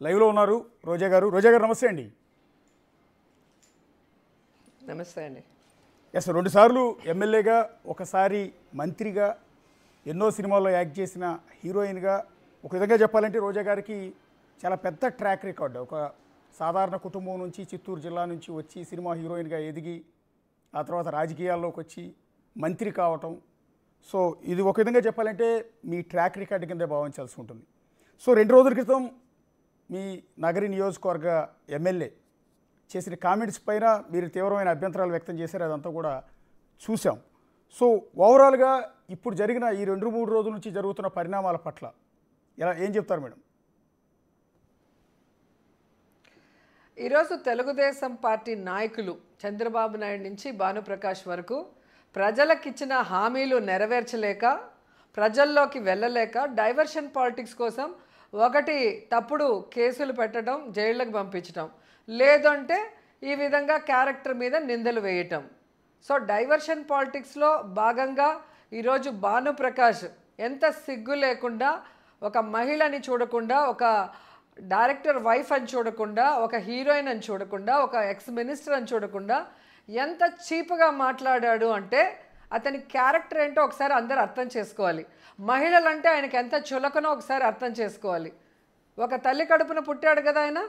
లైవ్లో ఉన్నారు రోజా గారు. రోజా గారు నమస్తే అండి. నమస్తే అండి. ఎస్, 2 సార్లు ఎమ్మెల్యేగా, ఒకసారి మంత్రిగా, ఎన్నో సినిమాల్లో యాక్ట్ చేసిన హీరోయిన్గా, ఒక విధంగా చెప్పాలంటే రోజా గారికి చాలా పెద్ద ట్రాక్ రికార్డు. ఒక సాధారణ కుటుంబం నుంచి, చిత్తూరు జిల్లా నుంచి వచ్చి సినిమా హీరోయిన్గా ఎదిగి, ఆ తర్వాత రాజకీయాల్లోకి వచ్చి మంత్రి కావటం. సో ఇది ఒక విధంగా చెప్పాలంటే మీ ట్రాక్ రికార్డు కిందే భావించాల్సి ఉంటుంది. సో 2 రోజుల క్రితం మీ నగరి నియోజకవర్గ ఎమ్మెల్యే చేసిన కామెంట్స్ పైన మీరు తీవ్రమైన అభ్యంతరాలు వ్యక్తం చేశారు. అదంతా కూడా చూసాం. సో ఓవరాల్గా ఇప్పుడు జరిగిన ఈ 2-3 రోజుల నుంచి జరుగుతున్న పరిణామాల పట్ల ఏం చెప్తారు మేడం? ఈరోజు తెలుగుదేశం పార్టీ నాయకులు చంద్రబాబు నాయుడు నుంచి భానుప్రకాష్ వరకు ప్రజలకిచ్చిన హామీలు నెరవేర్చలేక, ప్రజల్లోకి వెళ్ళలేక, డైవర్షన్ పాలిటిక్స్ కోసం ఒకటి తప్పుడు కేసులు పెట్టడం, జైళ్ళకు పంపించడం, లేదంటే ఈ విధంగా క్యారెక్టర్ మీద నిందలు వేయటం. సో డైవర్షన్ పాలిటిక్స్లో భాగంగా ఈరోజు భానుప్రకాష్ ఎంత సిగ్గు లేకుండా, ఒక మహిళని చూడకుండా, ఒక డైరెక్టర్ వైఫ్ అని చూడకుండా, ఒక హీరోయిన్ అని చూడకుండా, ఒక ఎక్స్ మినిస్టర్ అని చూడకుండా ఎంత చీప్గా మాట్లాడాడు అంటే అతని క్యారెక్టర్ ఏంటో ఒకసారి అందరూ అర్థం చేసుకోవాలి. మహిళలంటే ఆయనకి ఎంత చులకనో ఒకసారి అర్థం చేసుకోవాలి. ఒక తల్లి కడుపున పుట్టాడు కదా ఆయన.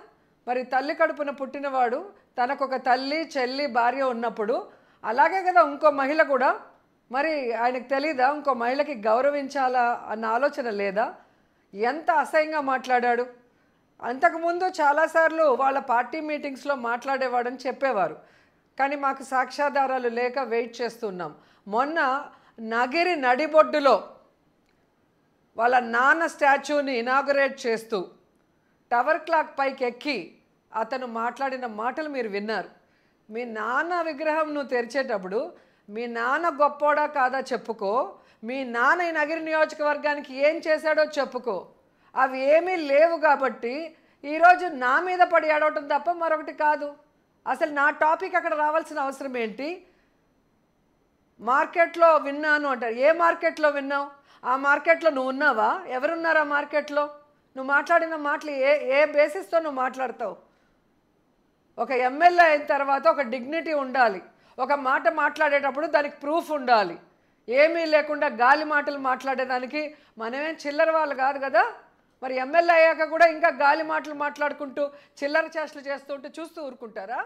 మరి తల్లి కడుపున పుట్టినవాడు తనకు ఒక తల్లి, చెల్లి, భార్య ఉన్నప్పుడు అలాగే కదా ఇంకో మహిళ కూడా. మరి ఆయనకు తెలీదా ఇంకో మహిళకి గౌరవించాలా అన్న ఆలోచన లేదా? ఎంత అసహ్యంగా మాట్లాడాడు. అంతకుముందు చాలాసార్లు వాళ్ళ పార్టీ మీటింగ్స్లో మాట్లాడేవాడని చెప్పేవారు, కానీ మాకు సాక్ష్యాధారాలు లేక వెయిట్ చేస్తున్నాం. మొన్న నగిరి నడిబొడ్డులో వాళ్ళ నాన్న స్టాచ్యూని ఇనాగరేట్ చేస్తూ టవర్ క్లాక్ పైకి ఎక్కి అతను మాట్లాడిన మాటలు మీరు విన్నారు. మీ నాన్న విగ్రహం నువ్వు తెరిచేటప్పుడు మీ నాన్న గొప్పోడా కాదా చెప్పుకో, మీ నాన్న ఈ నగిరి నియోజకవర్గానికి ఏం చేశాడో చెప్పుకో. అవి ఏమీ లేవు కాబట్టి ఈరోజు నా మీద పడి ఏడవటం తప్ప మరొకటి కాదు. అసలు నా టాపిక్ అక్కడ రావాల్సిన అవసరం ఏంటి? మార్కెట్లో విన్నాను అంటారు. ఏ మార్కెట్లో విన్నావు? ఆ మార్కెట్లో నువ్వు ఉన్నావా? ఎవరున్నారు ఆ మార్కెట్లో? నువ్వు మాట్లాడిన మాటలు ఏ బేసిస్తో నువ్వు మాట్లాడతావు? ఒక ఎమ్మెల్యే అయిన తర్వాత ఒక డిగ్నిటీ ఉండాలి. ఒక మాట మాట్లాడేటప్పుడు దానికి ప్రూఫ్ ఉండాలి. ఏమీ లేకుండా గాలి మాటలు మాట్లాడేదానికి మనమేం చిల్లర వాళ్ళు కాదు కదా. మరి ఎమ్మెల్యే అయ్యాక కూడా ఇంకా గాలి మాటలు మాట్లాడుకుంటూ చిల్లర చేష్టలు చేస్తూ ఉంటే చూస్తూ ఊరుకుంటారా?